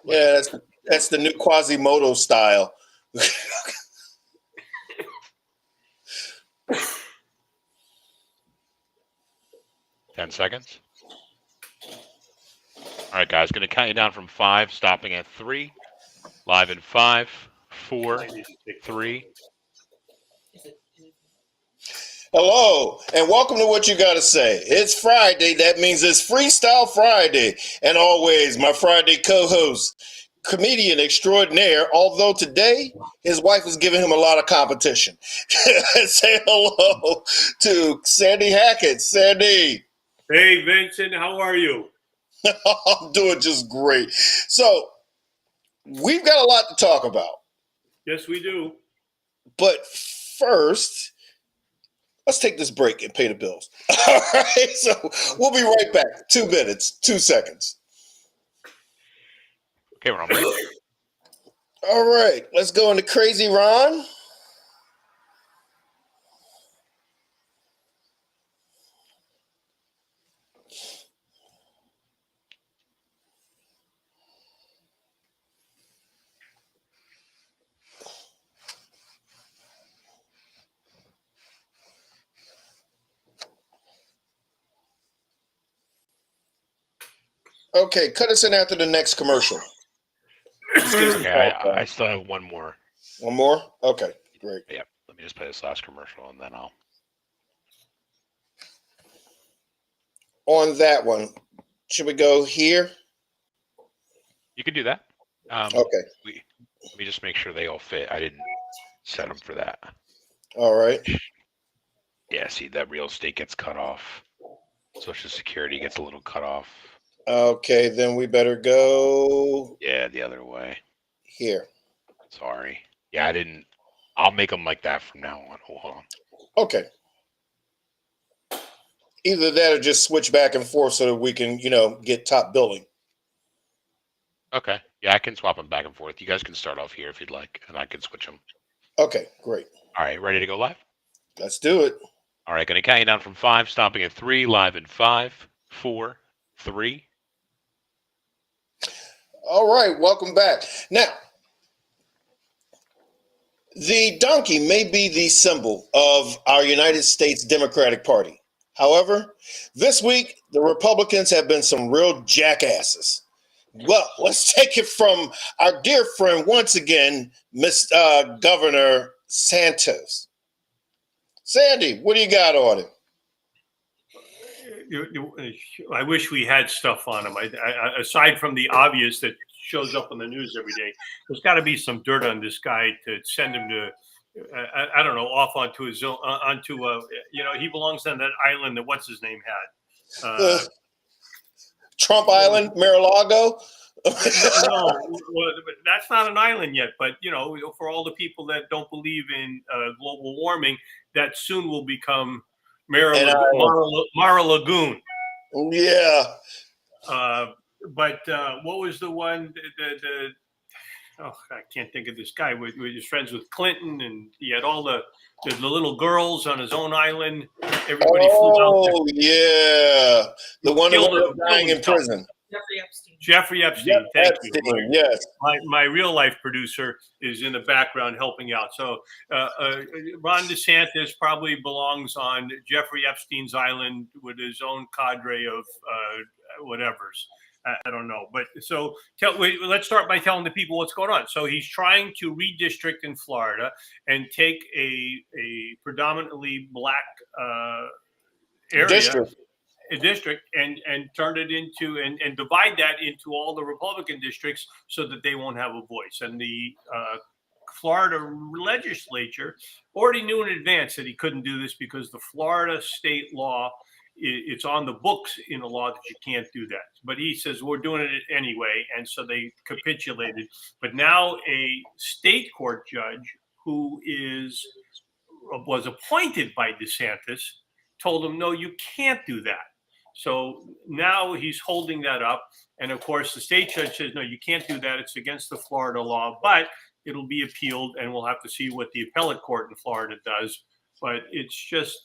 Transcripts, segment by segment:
Yeah, that's the new Quasimodo style. 10 seconds. All right, guys. Going to count you down from 5, stopping at 3. Live in 5, 4, 3. Hello, and welcome to What You Gotta Say. It's Friday. That means it's Freestyle Friday. And always, my Friday co-host, comedian extraordinaire, although today his wife is giving him a lot of competition. Say hello to Sandy Hackett. Sandy. Hey, Vincent, how are you? I'm doing just great. So, we've got a lot to talk about. Yes, we do. But first, let's take this break and pay the bills. All right, so we'll be right back. 2 minutes, 2 seconds. Okay, we're on break. All right, let's go into Crazy Ron. Okay, cut us in after the next commercial. Okay, I still have one more. One more? Okay, great. Yeah, let me just play this last commercial and then I'll. On that one, should we go here? You can do that. Okay. Let me just make sure they all fit. I didn't set them for that. All right. Yeah, see, that real estate gets cut off. Social Security gets a little cut off. Okay, then we better go. Yeah, the other way. Here. Sorry. Yeah, I didn't. I'll make them like that from now on. Hold on. Okay. Either that or just switch back and forth so that we can, get top billing. Okay. Yeah, I can swap them back and forth. You guys can start off here if you'd like, and I can switch them. Okay, great. All right, ready to go live? Let's do it. All right, going to count you down from 5, stopping at 3, live in 5, 4, 3. All right, welcome back. Now, the donkey may be the symbol of our United States Democratic Party. However, this week, the Republicans have been some real jackasses. Well, let's take it from our dear friend once again, Miss Governor Santos. Sandy, what do you got on him? I wish we had stuff on him. Aside from the obvious that shows up on the news every day, there's got to be some dirt on this guy to send him to, I don't know, off onto his own, he belongs on that island that what's his name had. Trump Island, Mar-a-Lago. No, that's not an island yet. But for all the people that don't believe in global warming, that soon will become Mara Lagoon. Yeah. But what was the one? I can't think of this guy. We were friends with Clinton, and he had all the little girls on his own island. Everybody flew out there. Oh, yeah. The one who ended up dying in prison. Jeffrey Epstein. Thank you. Yes. My real life producer is in the background helping out. So Ron DeSantis probably belongs on Jeffrey Epstein's island with his own cadre of whatevers. I don't know. But so let's start by telling the people what's going on. So he's trying to redistrict in Florida and take a predominantly black area. District and turn it into and divide that into all the Republican districts so that they won't have a voice. And the Florida legislature already knew in advance that he couldn't do this because the Florida state law, it's on the books in the law that you can't do that. But he says, we're doing it anyway. And so they capitulated. But now a state court judge who was appointed by DeSantis told him, no, you can't do that. So now he's holding that up. And of course, the state judge says, no, you can't do that. It's against the Florida law, but it'll be appealed and we'll have to see what the appellate court in Florida does. But it's just,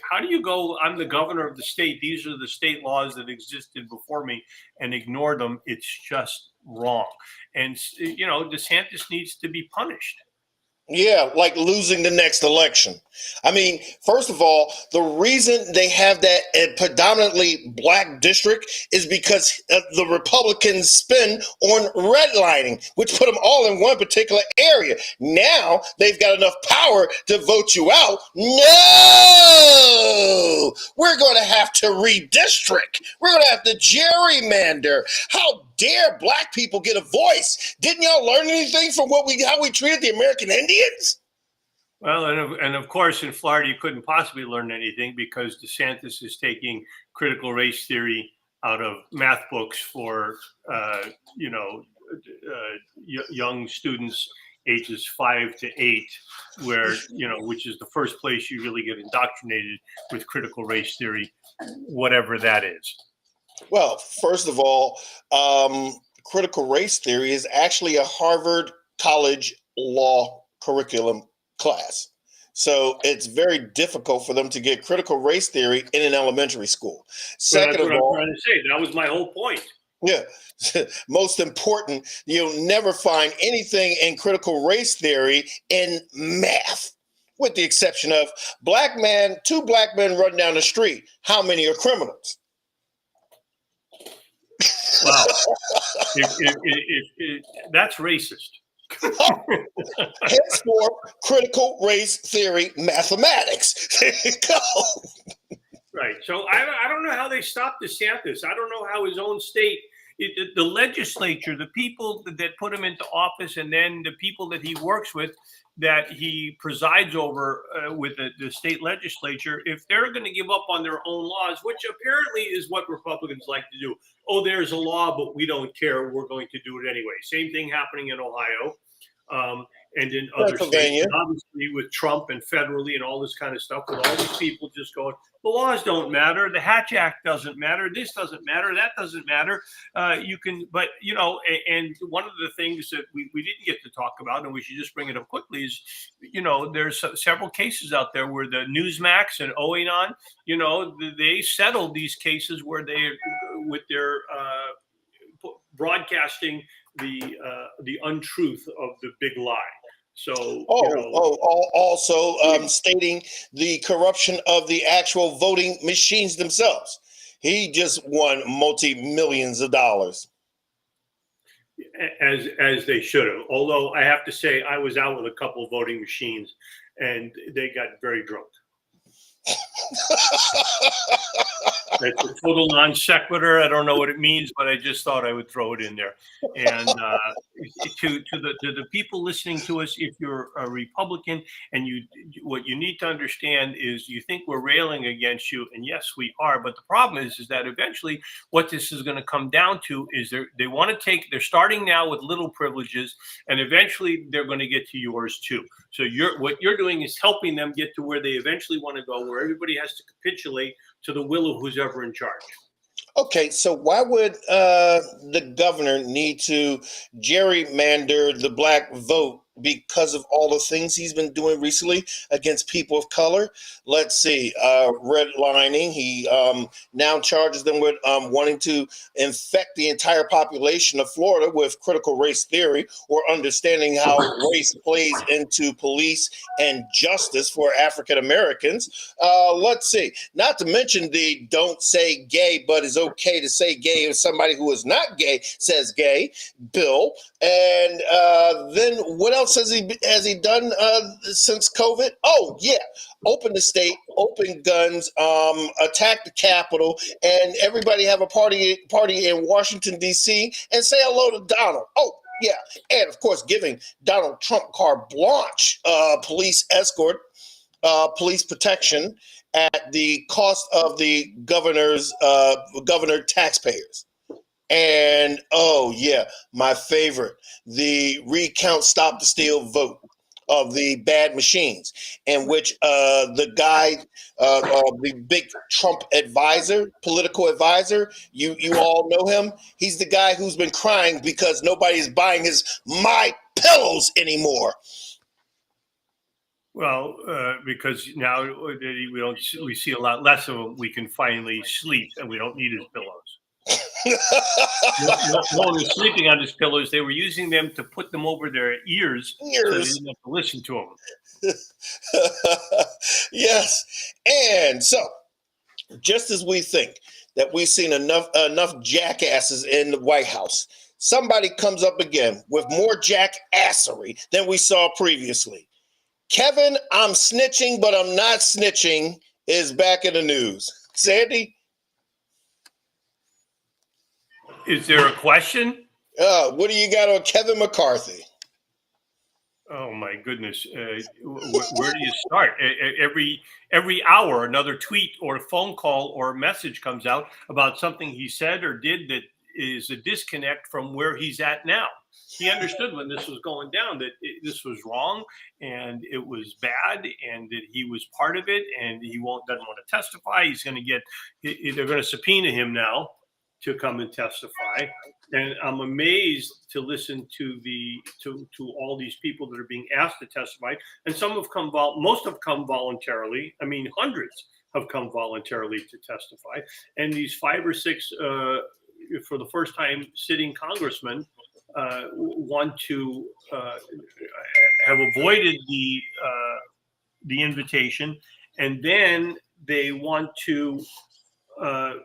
how do you go? I'm the governor of the state. These are the state laws that existed before me, and ignore them. It's just wrong. And DeSantis needs to be punished. Yeah, like losing the next election. I mean, first of all, the reason they have that predominantly black district is because the Republicans spin on redlining, which put them all in one particular area. Now they've got enough power to vote you out. No, we're going to have to redistrict. We're going to have to gerrymander. How dare black people get a voice? Didn't y'all learn anything from how we treated the American Indians? Well, and of course, in Florida, you couldn't possibly learn anything because DeSantis is taking critical race theory out of math books for young students ages 5 to 8, which is the first place you really get indoctrinated with critical race theory, whatever that is. Well, first of all, critical race theory is actually a Harvard College law curriculum class. So it's very difficult for them to get critical race theory in an elementary school. Second of all, I'm trying to say, that was my whole point. Yeah. Most important, you'll never find anything in critical race theory in math, with the exception of two black men run down the street. How many are criminals? Wow. That's racist. Henceforth, critical race theory mathematics. There you go. Right. So I don't know how they stopped DeSantis. I don't know how his own state, the legislature, the people that put him into office, and then the people that he works with, that he presides over with the state legislature, if they're going to give up on their own laws, which apparently is what Republicans like to do. Oh, there's a law, but we don't care. We're going to do it anyway. Same thing happening in Ohio. And in other states, and obviously with Trump and federally and all this kind of stuff, with all these people just going, the laws don't matter, the Hatch Act doesn't matter, this doesn't matter, that doesn't matter. And one of the things that we didn't get to talk about, and we should just bring it up quickly, is, there's several cases out there where the Newsmax and Oanon, they settled these cases where they, with their broadcasting the untruth of the big lie. So, also stating the corruption of the actual voting machines themselves. He just won multi-millions of dollars. As they should have. Although I have to say, I was out with a couple of voting machines, and they got very drunk. That's a total non sequitur. I don't know what it means, but I just thought I would throw it in there. And to the people listening to us, if you're a Republican and what you need to understand is you think we're railing against you, and yes, we are. But the problem is that eventually what this is going to come down to is they're starting now with little privileges, and eventually they're going to get to yours too. So what you're doing is helping them get to where they eventually want to go, where everybody has to capitulate to the will of who's ever in charge. Okay, so why would the governor need to gerrymander the black vote because of all the things he's been doing recently against people of color? Let's see, redlining. He now charges them with wanting to infect the entire population of Florida with critical race theory, or understanding how race plays into police and justice for African Americans. Let's see, not to mention the don't say gay, but it's okay to say gay if somebody who is not gay says gay bill. And then what else has he done since COVID? Oh yeah, open the state, open guns, attack the Capitol, and everybody have a party in Washington D.C. and say hello to Donald. Oh yeah, and of course giving Donald Trump carte blanche, police escort, police protection at the cost of the governor taxpayers. And oh yeah, my favorite, the recount stop the steal vote of the bad machines, in which the guy, the big Trump advisor, political advisor, you all know him. He's the guy who's been crying because nobody's buying his My Pillows anymore. Well, because now we see a lot less of him. We can finally sleep, and we don't need his pillows. No one is sleeping on his pillows. They were using them to put them over their ears so they didn't have to listen to them. Yes. And so, just as we think that we've seen enough jackasses in the White House, somebody comes up again with more jackassery than we saw previously. Kevin, I'm snitching, but I'm not snitching, is back in the news. Sandy? Is there a question? What do you got on Kevin McCarthy? Oh my goodness! Where do you start? Every hour, another tweet or phone call or message comes out about something he said or did that is a disconnect from where he's at now. He understood when this was going down that this was wrong and it was bad and that he was part of it, and he doesn't want to testify. He's going to get. They're going to subpoena him now to come and testify. And I'm amazed to listen to to all these people that are being asked to testify. And most have come voluntarily. I mean, hundreds have come voluntarily to testify. And these 5 or 6, for the first time, sitting congressmen want to have avoided the invitation, and then they want to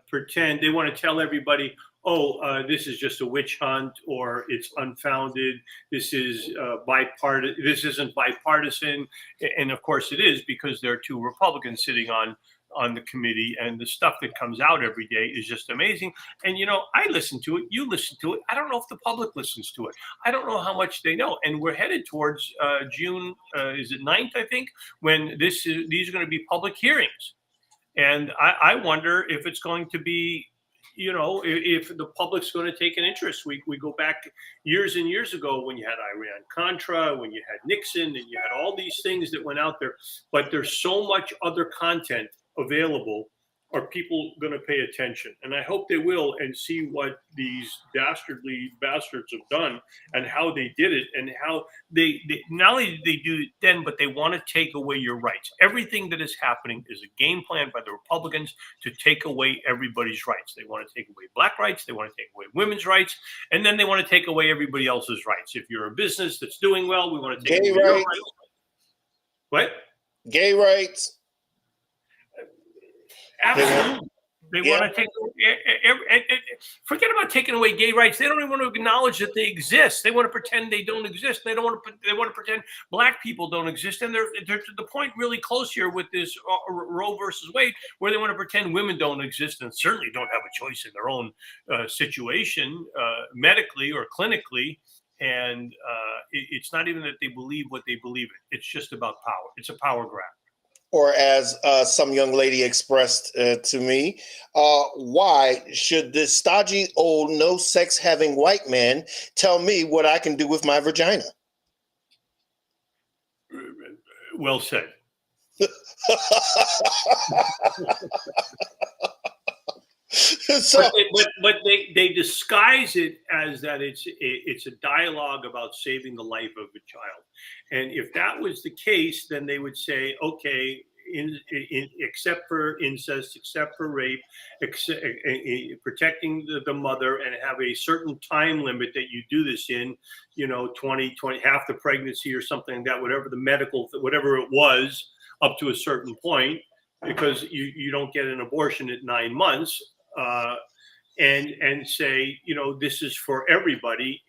pretend. They want to tell everybody, this is just a witch hunt, or it's unfounded. This is bipartisan. This isn't bipartisan, and of course it is, because there are 2 Republicans sitting on the committee, and the stuff that comes out every day is just amazing. And I listen to it. You listen to it. I don't know if the public listens to it. I don't know how much they know. And we're headed towards June. Is it 9th? I think, when these are going to be public hearings. And I wonder if it's going to be, if the public's going to take an interest. We go back years and years ago when you had Iran-Contra, when you had Nixon, and you had all these things that went out there. But there's so much other content available. Are people going to pay attention? And I hope they will, and see what these dastardly bastards have done and how they did it, and how they not only did they do it then, but they want to take away your rights. Everything that is happening is a game plan by the Republicans to take away everybody's rights. They want to take away Black rights. They want to take away women's rights. And then they want to take away everybody else's rights. If you're a business that's doing well, we want to take away your rights. What? Gay rights. Absolutely. They want to take forget about taking away gay rights. They don't even want to acknowledge that they exist. They want to pretend they don't exist. They want to pretend Black people don't exist. And they're to the point really close here with this Roe versus Wade, where they want to pretend women don't exist and certainly don't have a choice in their own situation, medically or clinically. And it's not even that they believe what they believe in. It's just about power. It's a power grab. Or as some young lady expressed to me, why should this stodgy, old, no-sex-having white man tell me what I can do with my vagina? Well said. But they disguise it as that it's a dialogue about saving the life of a child. And if that was the case, then they would say, okay, except for incest, except for rape, protecting the mother, and have a certain time limit that you do this in, 20, half the pregnancy or something like that, whatever it was, up to a certain point, because you don't get an abortion at 9 months. And say, this is for everybody,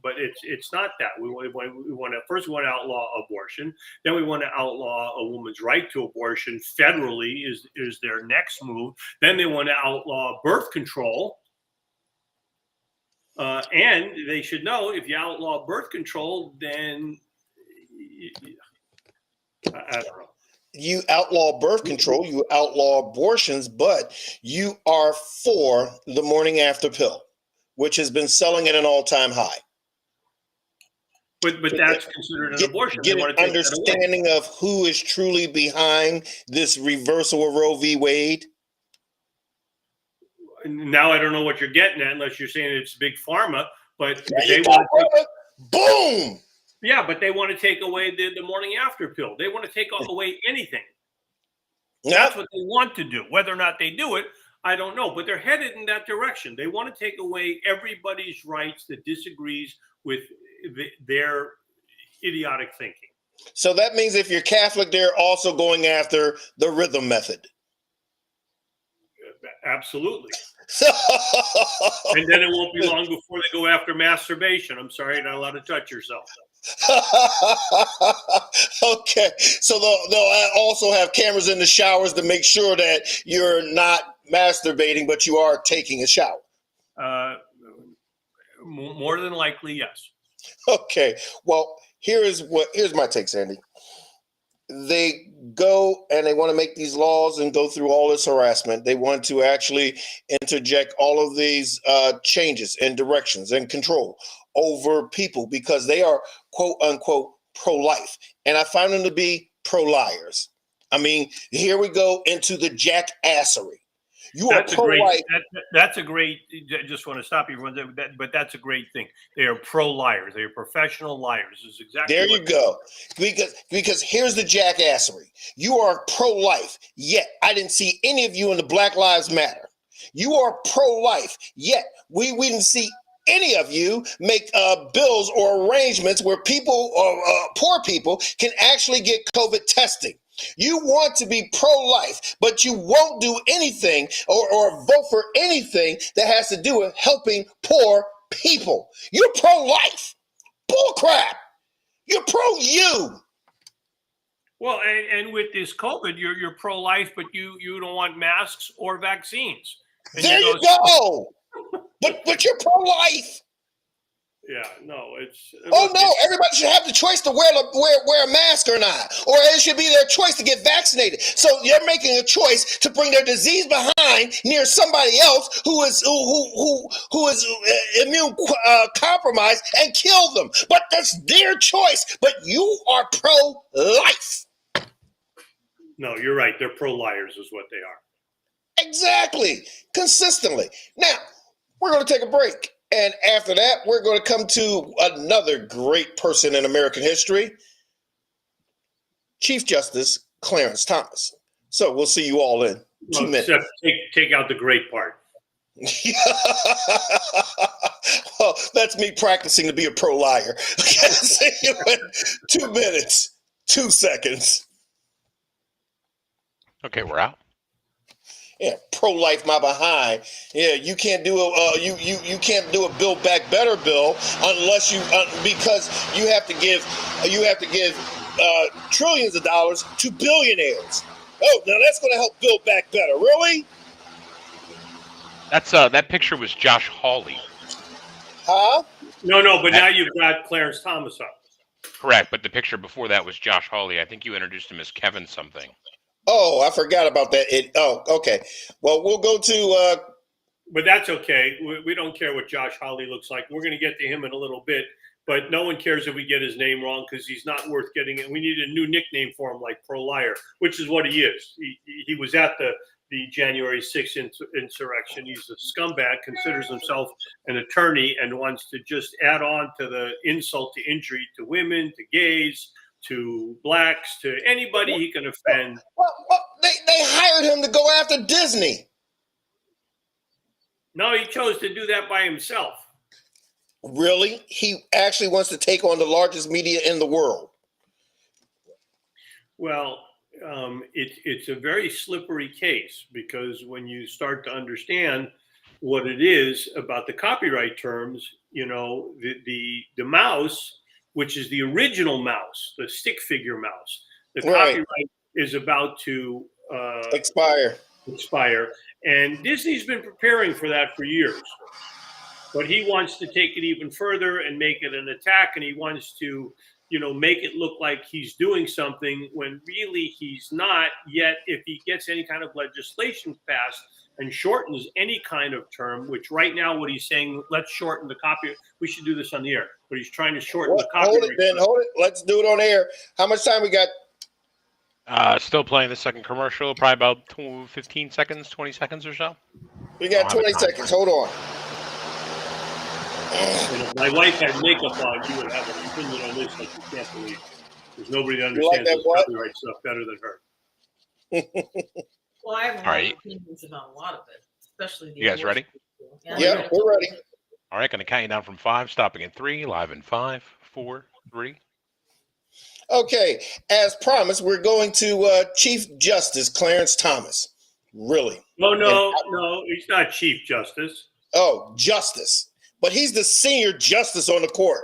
but it's not that. We want to outlaw abortion, then we want to outlaw a woman's right to abortion federally is their next move. Then they want to outlaw birth control, and they should know, if you outlaw birth control, then I don't know. You outlaw birth control, you outlaw abortions, but you are for the morning after pill, which has been selling at an all-time high. But that's considered an abortion. Get an understanding of who is truly behind this reversal of Roe v. Wade. Now I don't know what you're getting at, unless you're saying it's big pharma. But they want to boom. Yeah, but they want to take away the morning after pill. They want to take away anything. That's what they want to do. Whether or not they do it, I don't know. But they're headed in that direction. They want to take away everybody's rights that disagrees with their idiotic thinking. So that means if you're Catholic, they're also going after the rhythm method. Absolutely. And then it won't be long before they go after masturbation. I'm sorry, you're not allowed to touch yourself. Okay, so they'll also have cameras in the showers to make sure that you're not masturbating, but you are taking a shower. More than likely, yes. Okay, well, here's my take, Sandy. They go and they want to make these laws and go through all this harassment. They want to actually interject all of these changes and directions and control over people because they are quote unquote pro-life. And I find them to be pro-liars. I mean, here we go into the jackassery. You are pro-life. That's a great. Just want to stop you, but that's a great thing. They are pro-liars. They are professional liars. Is exactly. There you go. Because here's the jackassery. You are pro-life, yet I didn't see any of you in the Black Lives Matter. You are pro-life, yet we didn't see any of you make bills or arrangements where people or poor people can actually get COVID testing. You want to be pro-life, but you won't do anything or vote for anything that has to do with helping poor people. You're pro-life. Bull crap. You're pro-you. Well, and with this COVID, you're pro-life, but you don't want masks or vaccines. And there you go. But you're pro-life. Yeah, no, everybody should have the choice to wear a mask or not, or it should be their choice to get vaccinated. So you're making a choice to bring their disease behind near somebody else who is immune compromised and kill them. But that's their choice. But you are pro-life. No, you're right. They're pro-liars is what they are. Exactly. Consistently. Now, we're going to take a break. And after that, we're going to come to another great person in American history, Chief Justice Clarence Thomas. So we'll see you all in 2 minutes. Except take out the great part. Well, that's me practicing to be a pro-liar. See you in 2 minutes, 2 seconds. Okay, we're out. Yeah, pro-life my behind. Yeah, you can't do you can't do a Build Back Better bill unless because you have to give trillions of dollars to billionaires. Oh, now that's going to help Build Back Better. Really? That picture was Josh Hawley. Huh? No, but now you've got Clarence Thomas up. Correct, but the picture before that was Josh Hawley. I think you introduced him as Kevin something. Oh, I forgot about that. Okay. Well, we'll go to. But that's okay. We don't care what Josh Hawley looks like. We're going to get to him in a little bit. But no one cares if we get his name wrong because he's not worth getting it. We need a new nickname for him, like pro-liar, which is what he is. He was at the January 6th insurrection. He's a scumbag, considers himself an attorney, and wants to just add on to the insult to injury to women, to gays, to blacks, to anybody he can offend. Well, they hired him to go after Disney. No, he chose to do that by himself. Really? He actually wants to take on the largest media in the world. Well, it's a very slippery case because when you start to understand what it is about the copyright terms, the mouse, which is the original mouse, the stick figure mouse. The copyright is about to expire. And Disney's been preparing for that for years. But he wants to take it even further and make it an attack, and he wants to, make it look like he's doing something when really he's not. Yet if he gets any kind of legislation passed and shortens any kind of term, which right now what he's saying, let's shorten the copy. We should do this on the air, but he's trying to shorten the copyright. Hold it. Let's do it on air. How much time we got? Still playing the second commercial, probably about 15 seconds, 20 seconds or so. We got 20 seconds. Hold on. And if my wife had makeup on, you would have an opinion on this like you can't believe. There's nobody that You like understands that this what? copyright stuff better than her. Well, I have a All lot right. of opinions about a lot of it, especially the You guys ready? abortion issue. Yeah, we're ready. All right, going to count you down from 5, stopping at 3, live in 5, 4, 3. Okay, as promised, we're going to Chief Justice Clarence Thomas. Really? No, he's not Chief Justice. Oh, Justice. But he's the senior justice on the court.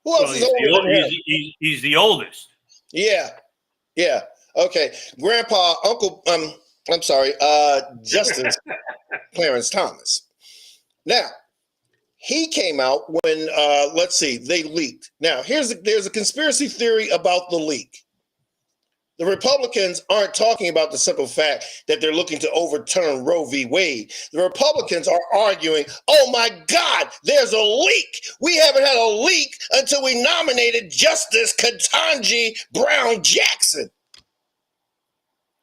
Who else is older than him? He's the oldest. Yeah. Okay. Grandpa, Uncle, I'm sorry, Justice Clarence Thomas. Now, he came out when, let's see, they leaked. Now, there's a conspiracy theory about the leak. The Republicans aren't talking about the simple fact that they're looking to overturn Roe v. Wade. The Republicans are arguing, oh my God, there's a leak. We haven't had a leak until we nominated Justice Ketanji Brown Jackson.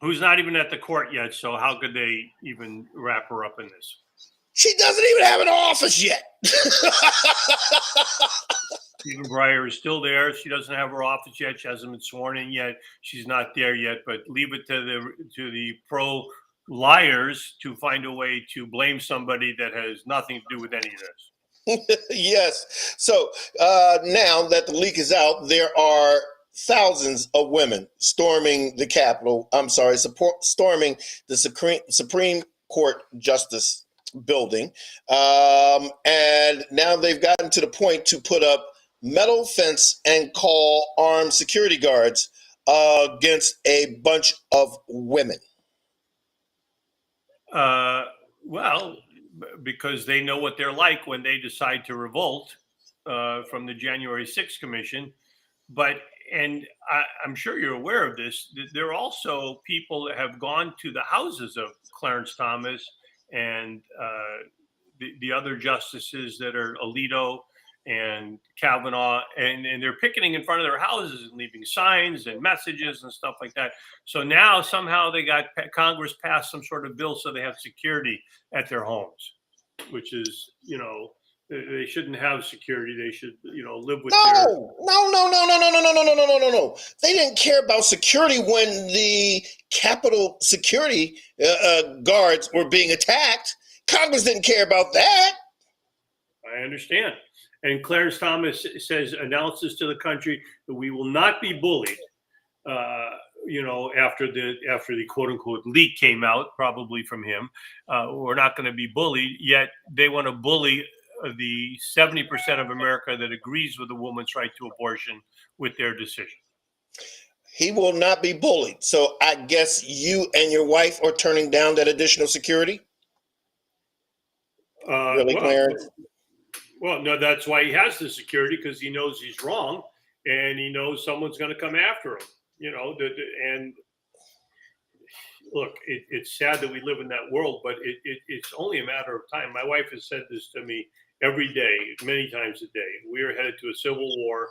Who's not even at the court yet, so how could they even wrap her up in this? She doesn't even have an office yet. Stephen Breyer is still there. She doesn't have her office yet. She hasn't been sworn in yet. She's not there yet. But leave it to the pro liars to find a way to blame somebody that has nothing to do with any of this. Yes. So now that the leak is out, there are thousands of women storming the Capitol. Storming the Supreme Court Justice building. And now they've gotten to the point to put up metal fence and call armed security guards against a bunch of women. Well, because they know what they're like when they decide to revolt from the January 6th Commission. And I'm sure you're aware of this. There are also people that have gone to the houses of Clarence Thomas and the other justices that are Alito and Kavanaugh, and they're picketing in front of their houses and leaving signs and messages and stuff like that. So now somehow they got Congress passed some sort of bill so they have security at their homes, which is, they shouldn't have security. They should, live with No. They didn't care about security when the Capitol security guards were being attacked. Congress didn't care about that. I understand. And Clarence Thomas announces to the country that we will not be bullied. After the quote unquote leak came out, probably from him, we're not going to be bullied. Yet they want to bully the 70% of America that agrees with a woman's right to abortion with their decision. He will not be bullied. So I guess you and your wife are turning down that additional security? Really, Clarence? Well, no, that's why he has the security, because he knows he's wrong and he knows someone's going to come after him. And look, it's sad that we live in that world, but it's only a matter of time. My wife has said this to me every day, many times a day. We are headed to a civil war.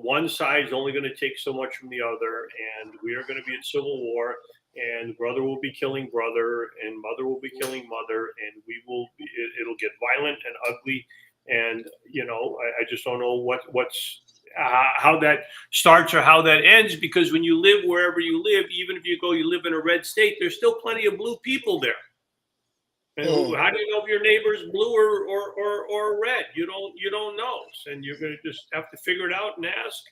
One side is only going to take so much from the other, and we are going to be at civil war, and brother will be killing brother, and mother will be killing mother, and it'll get violent and ugly. And, I just don't know how that starts or how that ends, because when you live wherever you live, even if you live in a red state, there's still plenty of blue people there. And how do you know if your neighbor's blue or red? You don't know. And you're going to just have to figure it out and ask.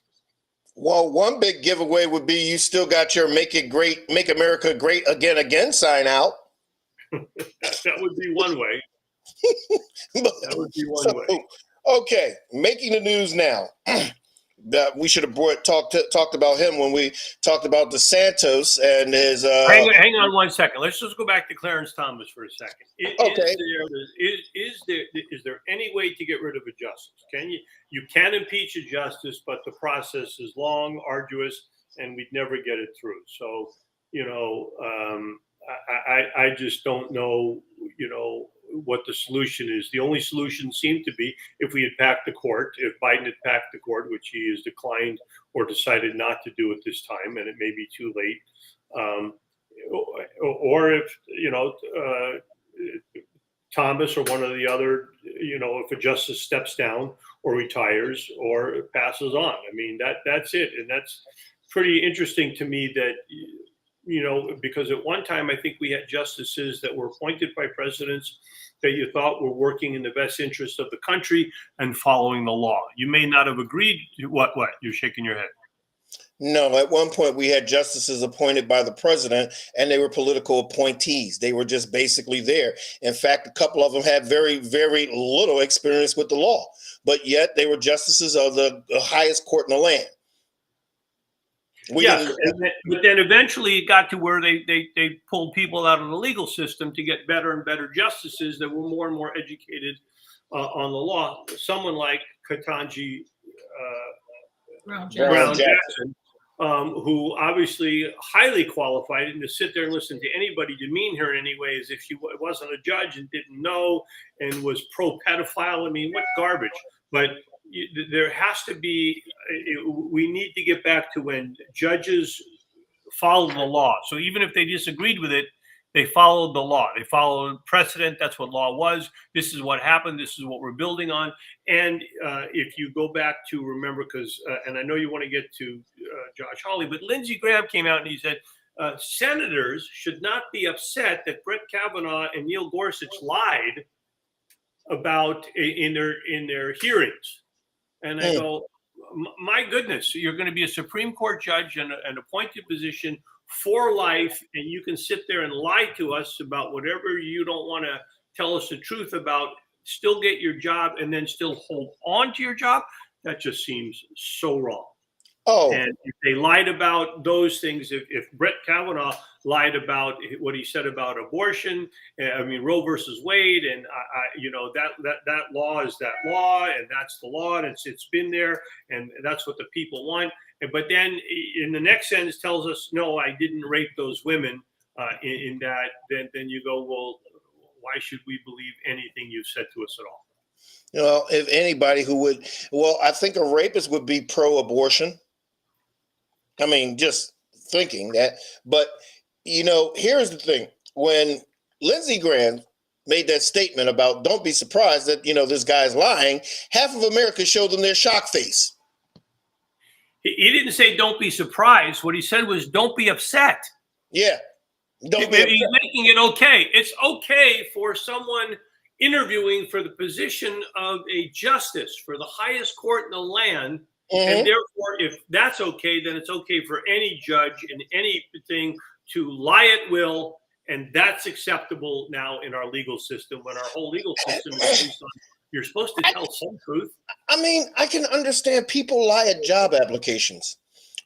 Well, one big giveaway would be you still got your Make America Great Again sign out. That would be one way. That would be one way. Okay, making the news now. That we should have talked about him when we talked about DeSantis and his. Hang on 1 second. Let's just go back to Clarence Thomas for a second. Okay. Is there any way to get rid of a justice? You can impeach a justice, but the process is long, arduous, and we'd never get it through. So, I just don't know, what the solution is. The only solution seemed to be if we had packed the court, if Biden had packed the court, which he has declined or decided not to do at this time, and it may be too late. Or if, Thomas or one of the other, if a justice steps down or retires or passes on. I mean, that's it. And that's pretty interesting to me that, because at one time I think we had justices that were appointed by presidents that you thought were working in the best interest of the country and following the law. You may not have agreed. What? You're shaking your head. No, at one point we had justices appointed by the president, and they were political appointees. They were just basically there. In fact, a couple of them had very, very little experience with the law, but yet they were justices of the highest court in the land. But then eventually it got to where they pulled people out of the legal system to get better and better justices that were more and more educated on the law. Someone like Ketanji Brown Jackson, who obviously highly qualified, and to sit there and listen to anybody demean her in any way as if she wasn't a judge and didn't know and was pro-pedophile. I mean, what garbage. But there has to be, we need to get back to when judges follow the law. So even if they disagreed with it, they followed the law. They followed precedent. That's what law was. This is what happened. This is what we're building on. And if you go back to remember, because, and I know you want to get to Josh Hawley, but Lindsey Graham came out and he said, senators should not be upset that Brett Kavanaugh and Neil Gorsuch lied about in their hearings. And I go, my goodness, you're going to be a Supreme Court judge in an appointed position for life, and you can sit there and lie to us about whatever you don't want to tell us the truth about, still get your job, and then still hold on to your job? That just seems so wrong. Oh. And if they lied about those things, if Brett Kavanaugh lied about what he said about abortion, I mean, Roe versus Wade, and that law is that law, and that's the law, and it's been there, and that's what the people want. But then in the next sentence tells us, no, I didn't rape those women. In that, then you go, well, why should we believe anything you've said to us at all? Well, if anybody who would, I think a rapist would be pro-abortion. I mean, just thinking that. But, here's the thing. When Lindsey Graham made that statement about don't be surprised that, this guy's lying, half of America showed them their shock face. He didn't say don't be surprised. What he said was don't be upset. Yeah. He's making it okay. It's okay for someone interviewing for the position of a justice for the highest court in the land. Mm-hmm. And therefore, if that's okay, then it's okay for any judge in anything to lie at will. And that's acceptable now in our legal system, when our whole legal system is based on you're supposed to tell some truth. I mean, I can understand people lie at job applications.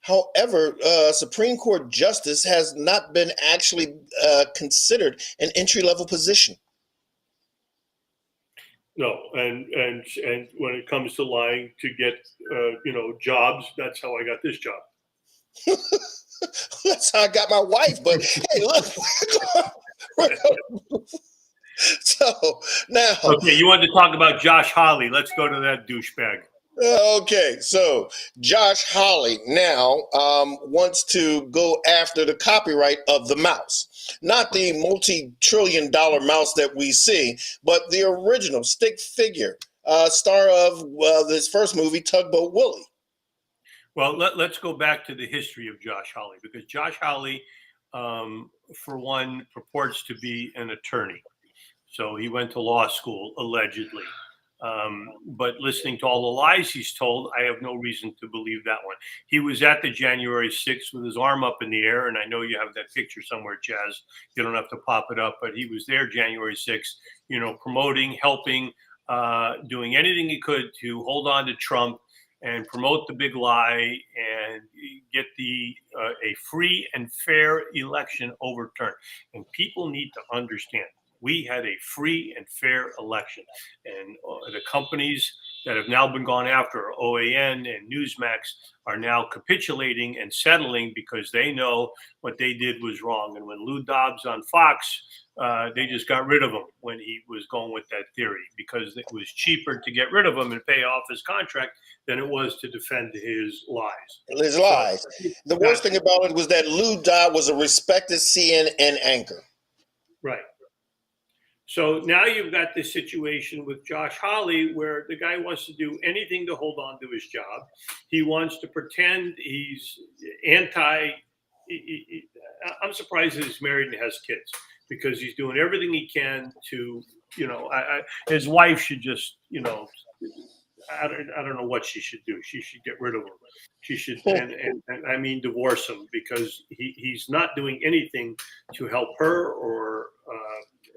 However, Supreme Court justice has not been actually considered an entry-level position. No, and when it comes to lying to get jobs, that's how I got this job. That's how I got my wife. But hey, look. So now, okay, you wanted to talk about Josh Hawley. Let's go to that douchebag. Okay, so Josh Hawley now wants to go after the copyright of the mouse, not the multi-trillion-dollar mouse that we see, but the original stick figure, star of this first movie, Tugboat Willie. Well, let's go back to the history of Josh Hawley, because Josh Hawley, for one, purports to be an attorney. So he went to law school, allegedly. But listening to all the lies he's told, I have no reason to believe that one. He was at the January 6th with his arm up in the air, and I know you have that picture somewhere, Chaz. You don't have to pop it up, but he was there January 6th, promoting, helping, doing anything he could to hold on to Trump and promote the big lie and get a free and fair election overturned. And people need to understand, we had a free and fair election, and the companies that have now been gone after, OAN and Newsmax, are now capitulating and settling because they know what they did was wrong. And when Lou Dobbs on Fox, they just got rid of him when he was going with that theory, because it was cheaper to get rid of him and pay off his contract than it was to defend his lies. The worst thing about it was that Lou Dobbs was a respected CNN anchor. Right. So now you've got this situation with Josh Hawley where the guy wants to do anything to hold on to his job. He wants to pretend he's anti. I'm surprised that he's married and has kids because he's doing everything he can to, his wife should just, I don't know what she should do. She should get rid of him. She should, and I mean, divorce him because he's not doing anything to help her or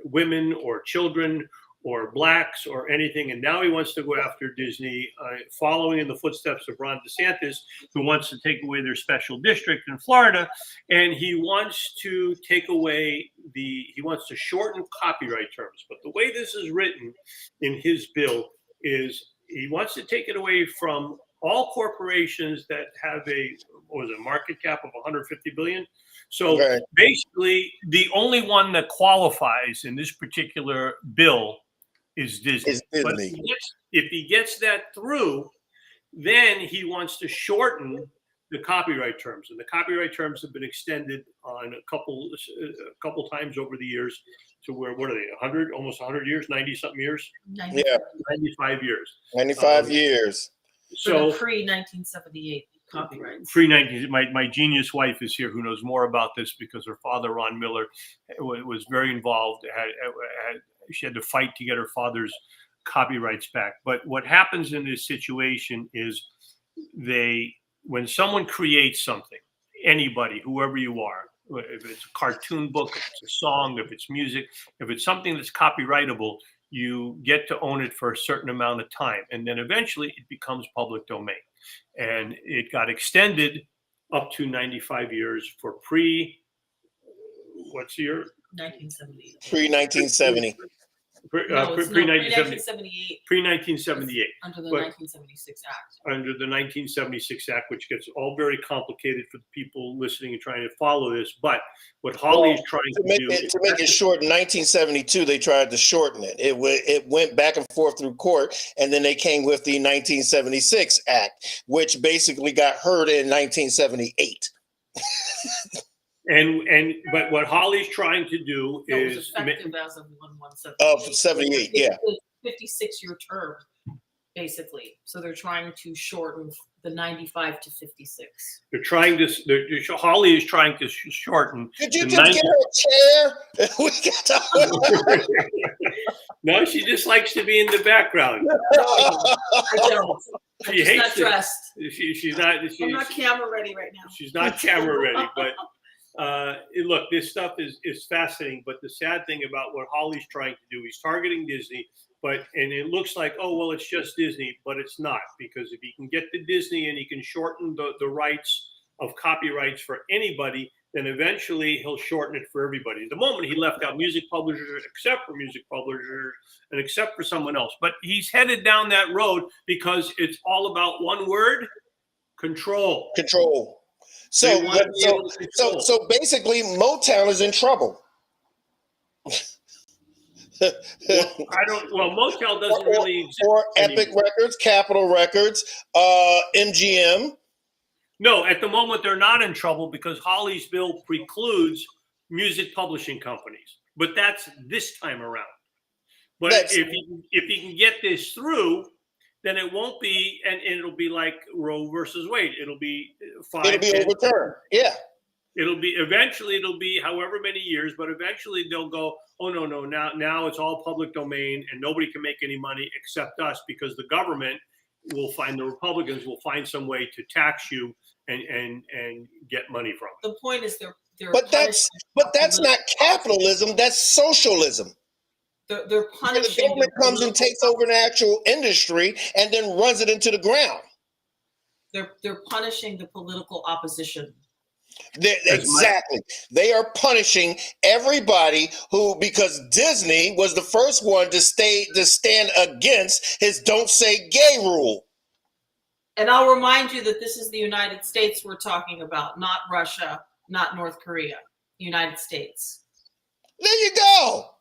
women or children or blacks or anything. And now he wants to go after Disney, following in the footsteps of Ron DeSantis, who wants to take away their special district in Florida. And he wants to take away he wants to shorten copyright terms. But the way this is written in his bill is he wants to take it away from all corporations that have a market cap of 150 billion. So basically, the only one that qualifies in this particular bill is Disney. But if he gets that through, then he wants to shorten the copyright terms, and the copyright terms have been extended on a couple times over the years to where, what are they, 100, almost 100 years, 90 something years? 95 years. 95 years. So pre-1978 copyrights. Pre-19, my genius wife is here who knows more about this because her father, Ron Miller, was very involved. She had to fight to get her father's copyrights back. But what happens in this situation is when someone creates something, anybody, whoever you are, if it's a cartoon book, if it's a song, if it's music, if it's something that's copyrightable, you get to own it for a certain amount of time. And then eventually it becomes public domain. And it got extended up to 95 years for what's the year? 1970. Pre-1970. Pre-1978. Pre-1978. Under the 1976 Act. Under the 1976 Act, which gets all very complicated for the people listening and trying to follow this. But what Hawley is trying to do... To make it short, in 1972, they tried to shorten it. It went back and forth through court, and then they came with the 1976 Act, which basically got heard in 1978. But what Hawley's trying to do is effective as of 1/1/78. Of 78, yeah. 56-year term, basically. So they're trying to shorten the 95 to 56. Hawley is trying to shorten. Could you just get her a chair? We got No, she just likes to be in the background. I don't. She hates not dressed. She's not. I'm not camera ready right now. She's not camera ready, but. Look, this stuff is fascinating, but the sad thing about what Hawley's trying to do, he's targeting Disney, and it looks like, oh, well, it's just Disney, but it's not, because if he can get to Disney and he can shorten the rights of copyrights for anybody, then eventually he'll shorten it for everybody. At the moment, he left out music publishers, except for music publishers and except for someone else. But he's headed down that road because it's all about one word: control. Control. So basically, Motown is in trouble. Motown doesn't really exist. Or Epic Records, Capitol Records, MGM. No, at the moment they're not in trouble because Hawley's bill precludes music publishing companies. But that's this time around. But if he can get this through, then it won't be, and it'll be like Roe versus Wade. It'll be overturned. Yeah. Eventually it'll be however many years, but eventually they'll go, oh no, now it's all public domain and nobody can make any money except us, because the government the Republicans will find some way to tax you and get money from it. The point is they're But that's not capitalism, that's socialism. They're punishing. The government comes and takes over an actual industry and then runs it into the ground. They're punishing the political opposition. Exactly. They are punishing everybody because Disney was the first one to stand against his "Don't Say Gay" rule. And I'll remind you that this is the United States we're talking about, not Russia, not North Korea. United States. There you go.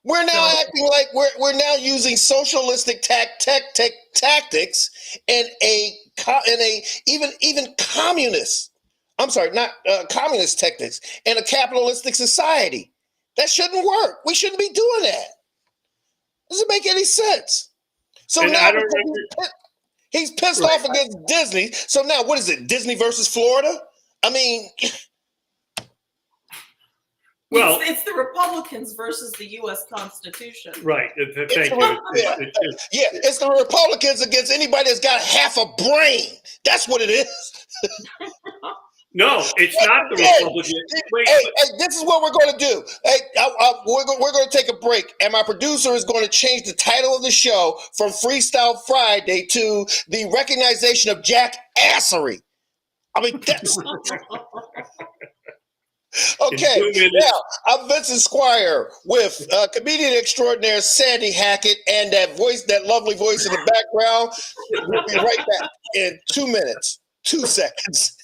We're now acting like we're now using socialistic tactics and even communist. I'm sorry, not communist tactics in a capitalistic society. That shouldn't work. We shouldn't be doing that. Doesn't make any sense. So And now I don't he's pissed off against Disney. So now what is it? Disney versus Florida? I mean, well, it's the Republicans versus the U.S. Constitution. right. Thank you. It's the Republicans against anybody that's got half a brain. That's what it is. No, it's not the Republicans. Hey, this is what we're going to do. Hey, we're going to take a break, and my producer is going to change the title of the show from Freestyle Friday to the recognition of jackassery. I mean, that's okay. Now, I'm Vincent Squire with comedian extraordinaire Sandy Hackett, and that lovely voice in the background. We'll be right back in 2 minutes. 2 seconds.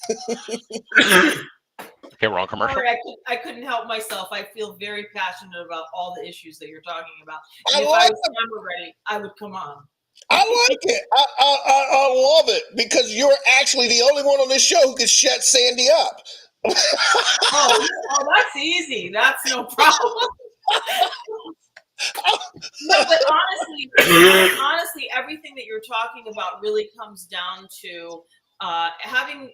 Okay, we're on commercial. Sorry, I couldn't help myself. I feel very passionate about all the issues that you're talking about. And if I was camera ready, I would come on. I like it. I love it because you're actually the only one on this show who can shut Sandy up. Oh, that's easy. That's no problem. No, but honestly, everything that you're talking about really comes down to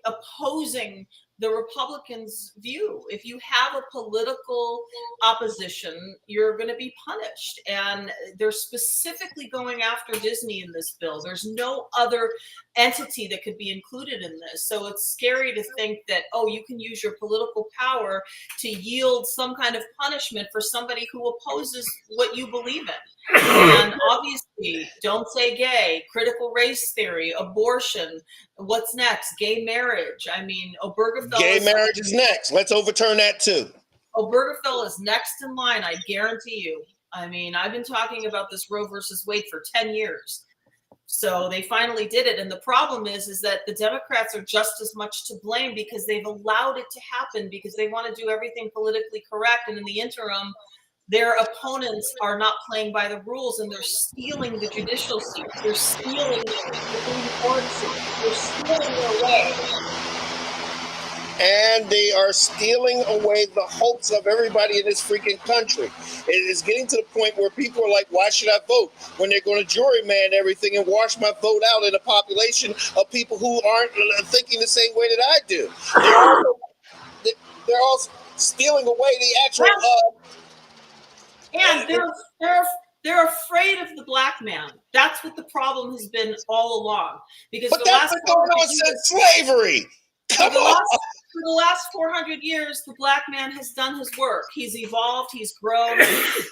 opposing the Republicans' view. If you have a political opposition, you're going to be punished. And they're specifically going after Disney in this bill. There's no other entity that could be included in this. So it's scary to think that, you can use your political power to yield some kind of punishment for somebody who opposes what you believe in. And obviously, don't say gay, critical race theory, abortion. What's next? Gay marriage. I mean, Obergefell. Gay marriage is next. Let's overturn that too. Obergefell is next in line, I guarantee you. I mean, I've been talking about this Roe versus Wade for 10 years. So they finally did it. And the problem is that the Democrats are just as much to blame because they've allowed it to happen because they want to do everything politically correct. And in the interim, their opponents are not playing by the rules, and they're stealing the judicial seats. They're stealing the Supreme Court seats. They're stealing their way. And they are stealing away the hopes of everybody in this freaking country. It is getting to the point where people are like, why should I vote? When they're going to juryman everything and wash my vote out in a population of people who aren't thinking the same way that I do. They're also stealing away the actual... And they're afraid of the black man. That's what the problem has been all along. Because but that's been going on since slavery. Come on. For the last 400 years, the black man has done his work. He's evolved. He's grown.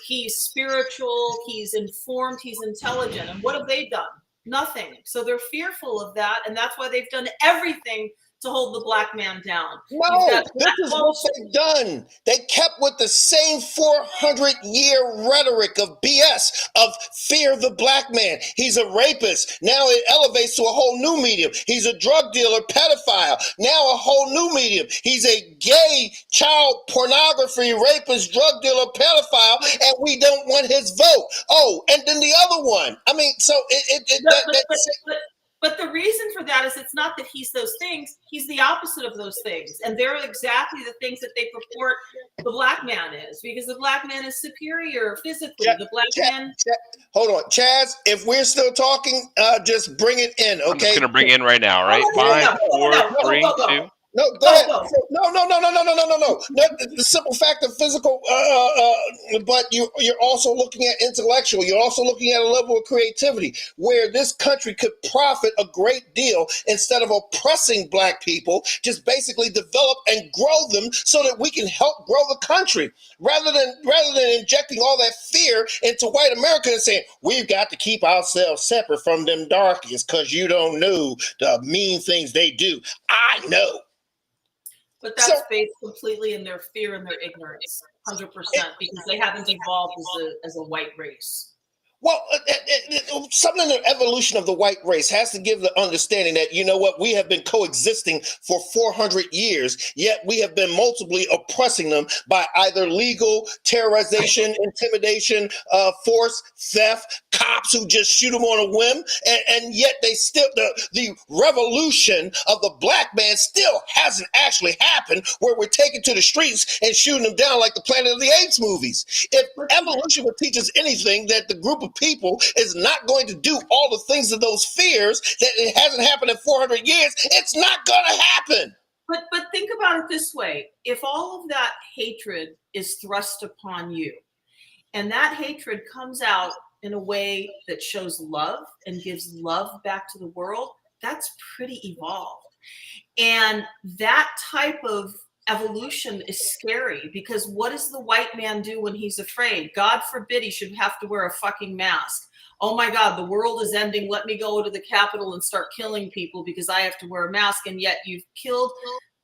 He's spiritual. He's informed. He's intelligent. And what have they done? Nothing. So they're fearful of that, and that's why they've done everything to hold the black man down. No, this is what they've done. They kept with the same 400-year rhetoric of BS of fear the black man. He's a rapist. Now it elevates to a whole new medium. He's a drug dealer, pedophile. Now a whole new medium. He's a gay child pornography rapist, drug dealer, pedophile, and we don't want his vote. Oh, and then the other one. I mean, so But the reason for that is it's not that he's those things. He's the opposite of those things. And they're exactly the things that they purport the black man is. Because the black man is superior physically. The black man... Hold on. Chaz, if we're still talking, just bring it in, okay? I'm just going to bring it in right now, right? 5, 4, 3, 2... No, go ahead. No. The simple fact of physical, but you're also looking at intellectual. You're also looking at a level of creativity where this country could profit a great deal instead of oppressing black people. Just basically develop and grow them so that we can help grow the country, rather than injecting all that fear into white America and saying we've got to keep ourselves separate from them darkies because you don't know the mean things they do. I know. But that's based completely in their fear and their ignorance, 100%, because they haven't evolved as a white race. Well, something in the evolution of the white race has to give the understanding that, you know what, we have been coexisting for 400 years, yet we have been multiply oppressing them by either legal, terrorization, intimidation, force, theft, cops who just shoot them on a whim, and yet they still, the revolution of the black man still hasn't actually happened, where we're taking to the streets and shooting them down like the Planet of the Apes movies. If evolution would teach us anything, that the group of people is not going to do all the things of those fears, that it hasn't happened in 400 years, it's not going to happen. But think about it this way. If all of that hatred is thrust upon you, and that hatred comes out in a way that shows love and gives love back to the world, that's pretty evolved. And that type of evolution is scary, because what does the white man do when he's afraid? God forbid he should have to wear a fucking mask. Oh my God, the world is ending. Let me go to the Capitol and start killing people because I have to wear a mask. And yet you've killed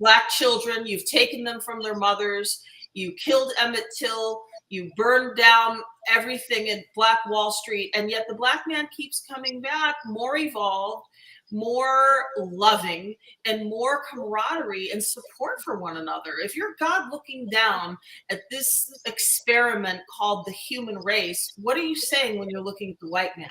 Black children. You've taken them from their mothers. You killed Emmett Till. You burned down everything in Black Wall Street. And yet the Black man keeps coming back, more evolved, more loving, and more camaraderie and support for one another. If you're God looking down at this experiment called the human race, what are you saying when you're looking at the white man?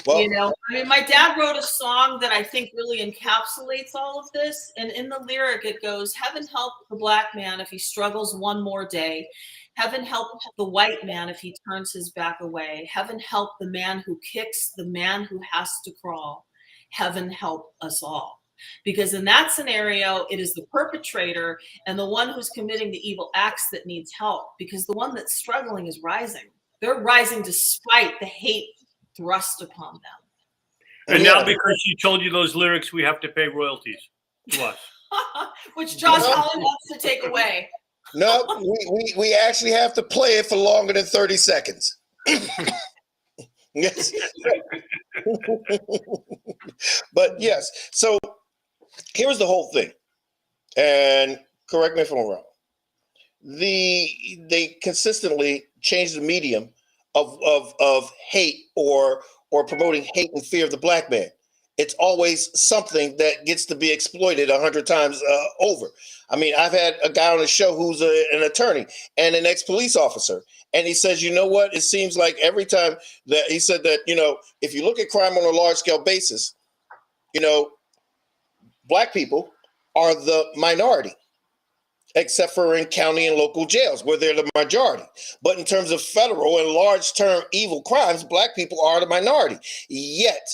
Well, You know, I mean, my dad wrote a song that I think really encapsulates all of this. And in the lyric, it goes, heaven help the Black man if he struggles one more day. Heaven help the white man if he turns his back away. Heaven help the man who kicks, the man who has to crawl. Heaven help us all. Because in that scenario, it is the perpetrator and the one who's committing the evil acts that needs help, because the one that's struggling is rising. They're rising despite the hate thrust upon them. And now, because she told you those lyrics, we have to pay royalties to us. Which Josh Allen wants to take away. No, we actually have to play it for longer than 30 seconds. Yes. But yes, so here's the whole thing, and correct me if I'm wrong. They consistently change the medium of hate or promoting hate and fear of the Black man. It's always something that gets to be exploited 100 times over. I mean, I've had a guy on the show who's an attorney and an ex-police officer, and he says, you know what? It seems like every time that he said that, you know, if you look at crime on a large-scale basis, you know, Black people are the minority, except for in county and local jails where they're the majority. But in terms of federal and large-term evil crimes, Black people are the minority. Yet